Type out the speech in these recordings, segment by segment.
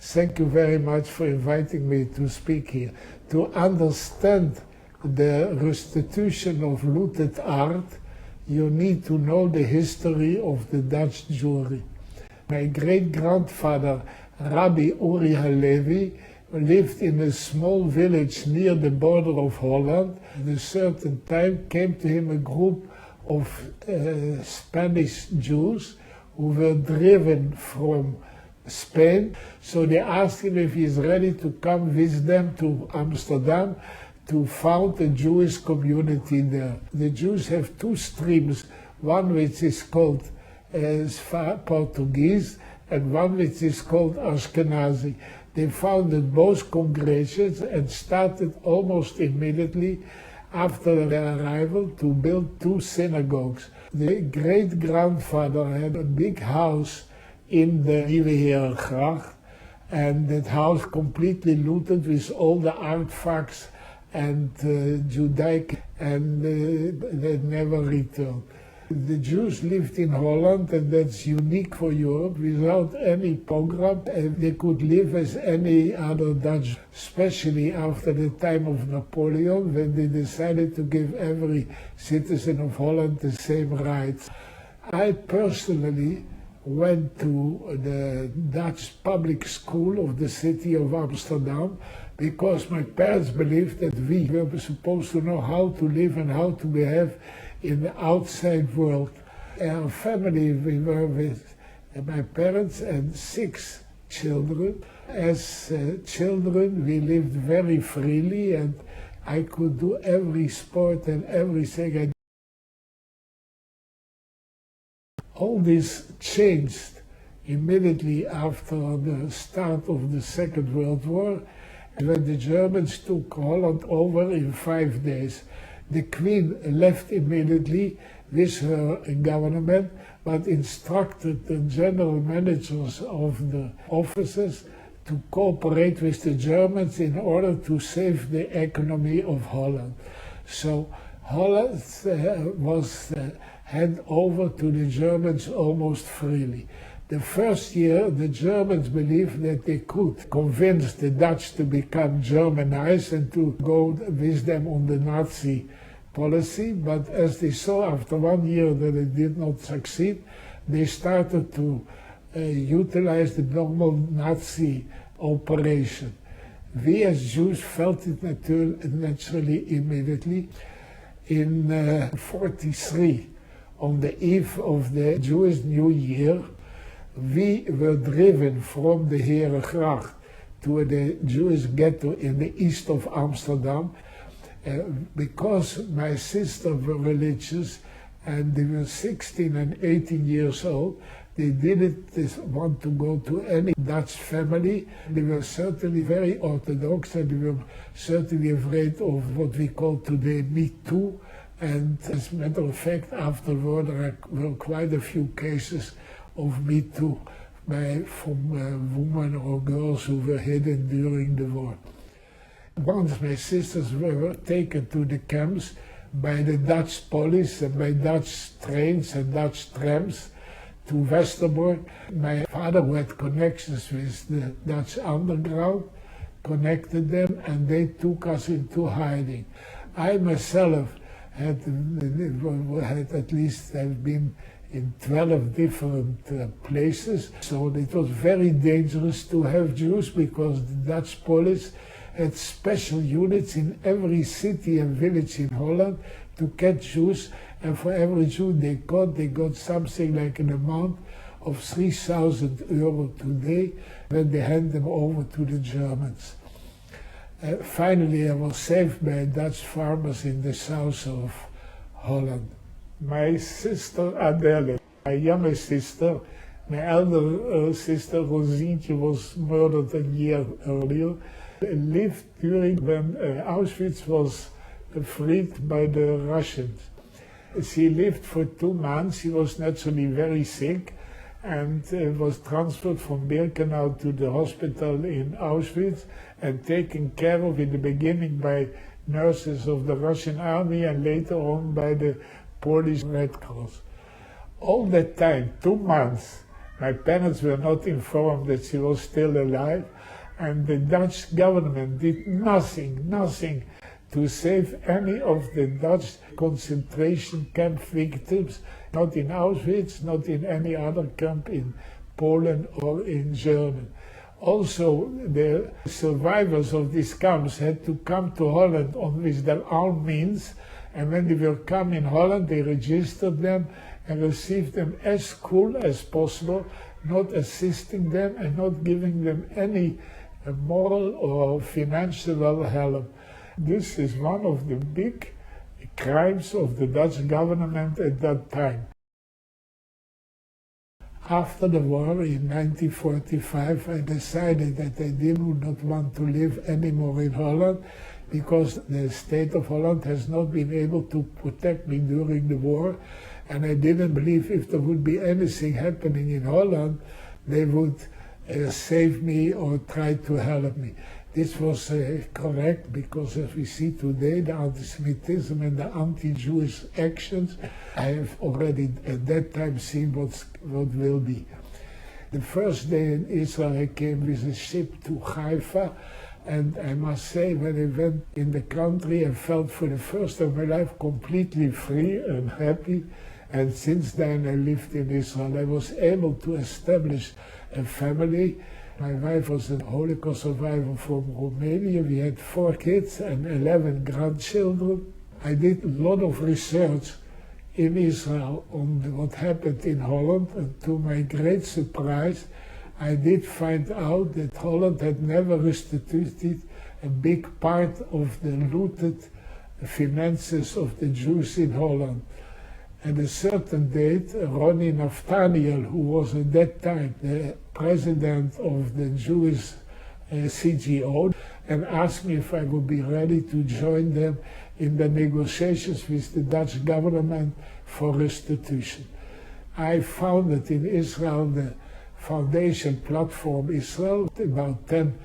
Thank you very much for inviting me to speak here. To understand the restitution of looted art, you need to know the history of the Dutch Jewry. My great-grandfather, Rabbi Uri Halevi, lived in a small village near the border of Holland. At a certain time came to him a group of Spanish Jews who were driven from Spain. So they asked him if he is ready to come with them to Amsterdam to found a Jewish community there. The Jews have two streams, one which is called Portuguese and one which is called Ashkenazi. They founded both congregations and started almost immediately after their arrival to build two synagogues. The great-grandfather had a big house in the Nieuwe Herengracht, and that house completely looted with all the artifacts and Judaic, and they never returned. The Jews lived in Holland, and that's unique for Europe, without any pogrom. They could live as any other Dutch, especially after the time of Napoleon, when they decided to give every citizen of Holland the same rights. I personally went to the Dutch public school of the city of Amsterdam because my parents believed that we were supposed to know how to live and how to behave in the outside world. Our family, we were with my parents and 6 children. As children, we lived very freely, and I could do every sport and everything. All this changed immediately after the start of the Second World War, when the Germans took Holland over in 5 days. The Queen left immediately with her government, but instructed the general managers of the offices to cooperate with the Germans in order to save the economy of Holland. So Holland was handed over to the Germans almost freely. The first year, the Germans believed that they could convince the Dutch to become Germanized and to go with them on the Nazi policy, but as they saw after 1 year that it did not succeed, they started to utilize the normal Nazi operation. We as Jews felt it naturally immediately. In 1943, on the eve of the Jewish New Year, we were driven from the Herengracht to the Jewish ghetto in the east of Amsterdam because my sisters were religious and they were 16 and 18 years old. They didn't want to go to any Dutch family. They were certainly very Orthodox, and they were certainly afraid of what we call today Me Too. And as a matter of fact, afterward there were quite a few cases of Me Too from women or girls who were hidden during the war. Once my sisters were taken to the camps by the Dutch police and by Dutch trains and Dutch trams to Westerbork. My father, who had connections with the Dutch underground, connected them, and they took us into hiding. I myself had at least have been in 12 different places, so it was very dangerous to have Jews because the Dutch police had special units in every city and village in Holland to catch Jews, and for every Jew they got something like an amount of 3,000 euro today when they hand them over to the Germans. Finally, I was saved by Dutch farmers in the south of Holland. My sister Adele, my younger sister, my elder sister Rosientje was murdered a year earlier, lived during when Auschwitz was freed by the Russians. She lived for 2 months. She was naturally very sick and was transferred from Birkenau to the hospital in Auschwitz and taken care of in the beginning by nurses of the Russian army and later on by the Polish Red Cross. All that time, 2 months, My parents were not informed that she was still alive, and the Dutch government did nothing to save any of the Dutch concentration camp victims, not in Auschwitz, not in any other camp in Poland or in Germany. Also, the survivors of these camps had to come to Holland with their own means, and when they will come in Holland, they registered them and received them as cool as possible, not assisting them and not giving them any moral or financial help. This is one of the big crimes of the Dutch government at that time. After the war in 1945, I decided that I did not want to live anymore in Holland because the state of Holland has not been able to protect me during the war, and I didn't believe if there would be anything happening in Holland, they would save me or try to help me. This was correct because, as we see today, the anti-Semitism and the anti-Jewish actions, I have already at that time seen what will be. The first day in Israel, I came with a ship to Haifa, and I must say, when I went in the country, I felt for the first time in my life completely free and happy. And since then, I lived in Israel. I was able to establish a family. My wife was a Holocaust survivor from Romania. We had 4 kids and 11 grandchildren. I did a lot of research in Israel on what happened in Holland, and to my great surprise, I did find out that Holland had never restituted a big part of the looted finances of the Jews in Holland. At a certain date, Ronnie Naftaniel, who was at that time the president of the Jewish CGO, and asked me if I would be ready to join them in the negotiations with the Dutch government for restitution. I founded in Israel the Foundation Platform Israel, about 10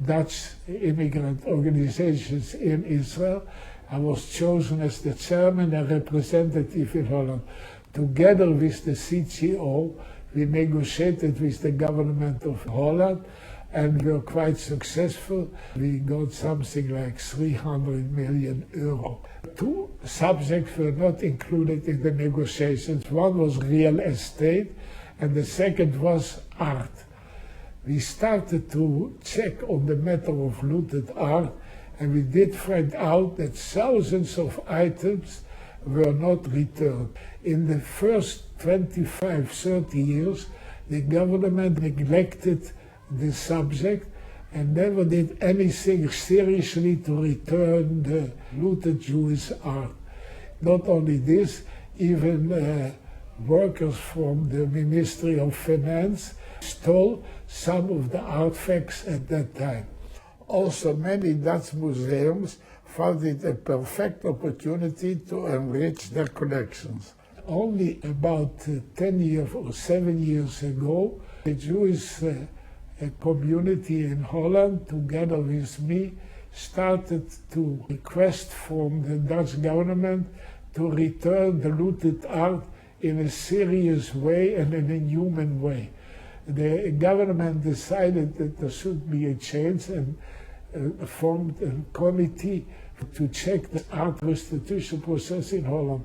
Dutch immigrant organizations in Israel. I was chosen as the chairman and representative in Holland. Together with the CGO, we negotiated with the government of Holland, and we were quite successful. We got something like 300 million euro. 2 subjects were not included in the negotiations. One was real estate, and the second was art. We started to check on the matter of looted art, and we did find out that thousands of items were not returned. In the first 25, 30 years, the government neglected the subject and never did anything seriously to return the looted Jewish art. Not only this, even workers from the Ministry of Finance stole some of the artifacts at that time. Also, many Dutch museums found it a perfect opportunity to enrich their collections. Only about 10 years or 7 years ago, the Jewish community in Holland, together with me, started to request from the Dutch government to return the looted art in a serious way and in a human way. The government decided that there should be a change and formed a committee to check the art restitution process in Holland.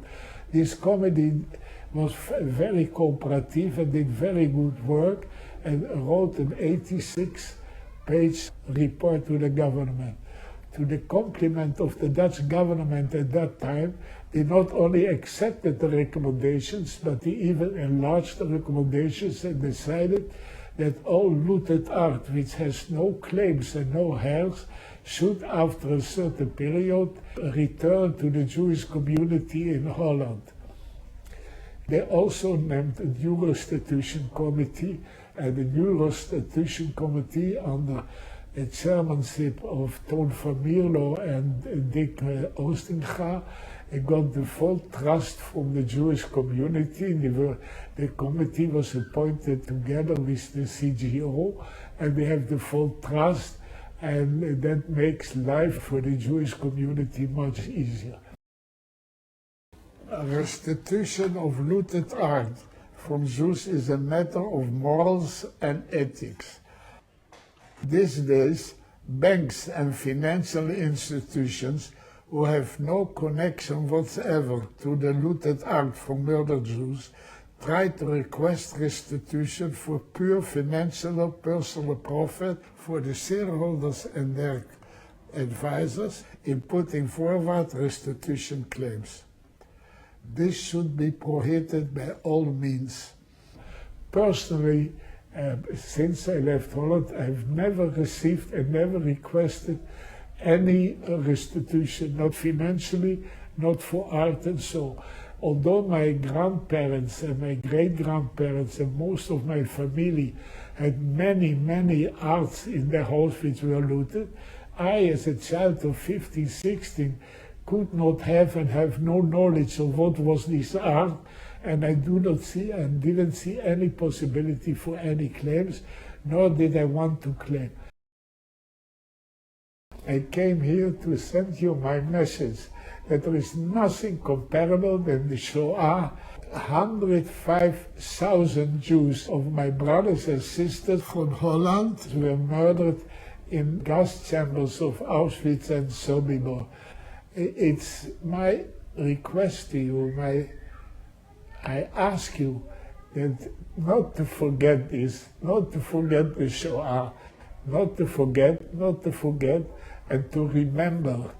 This committee was very cooperative and did very good work and wrote an 86-page report to the government. To the compliment of the Dutch government at that time, they not only accepted the recommendations, but they even enlarged the recommendations and decided that all looted art which has no claims and no heirs should, after a certain period, return to the Jewish community in Holland. They also named a new restitution committee, and the new restitution committee under the chairmanship of Toon van Mierlo and Dick Oostinga got the full trust from the Jewish community. The committee was appointed together with the CGO, and they have the full trust, and that makes life for the Jewish community much easier. Restitution of looted art. from Jews is a matter of morals and ethics. These days, banks and financial institutions who have no connection whatsoever to the looted art from murdered Jews try to request restitution for pure financial or personal profit for the shareholders and their advisors in putting forward restitution claims. This should be prohibited by all means. Personally, since I left Holland, I've never received and never requested any restitution, not financially, not for art and so. Although my grandparents and my great-grandparents and most of my family had many arts in their house which were looted, I, as a child of 15, 16, could not have and have no knowledge of what was this art, and I do not see and didn't see any possibility for any claims, nor did I want to claim. I came here to send you my message that there is nothing comparable than the Shoah. 105,000 Jews of my brothers and sisters from Holland were murdered in gas chambers of Auschwitz and Sobibor. It's my request to you, I ask you that not to forget this, not to forget the Shoah, not to forget, and to remember.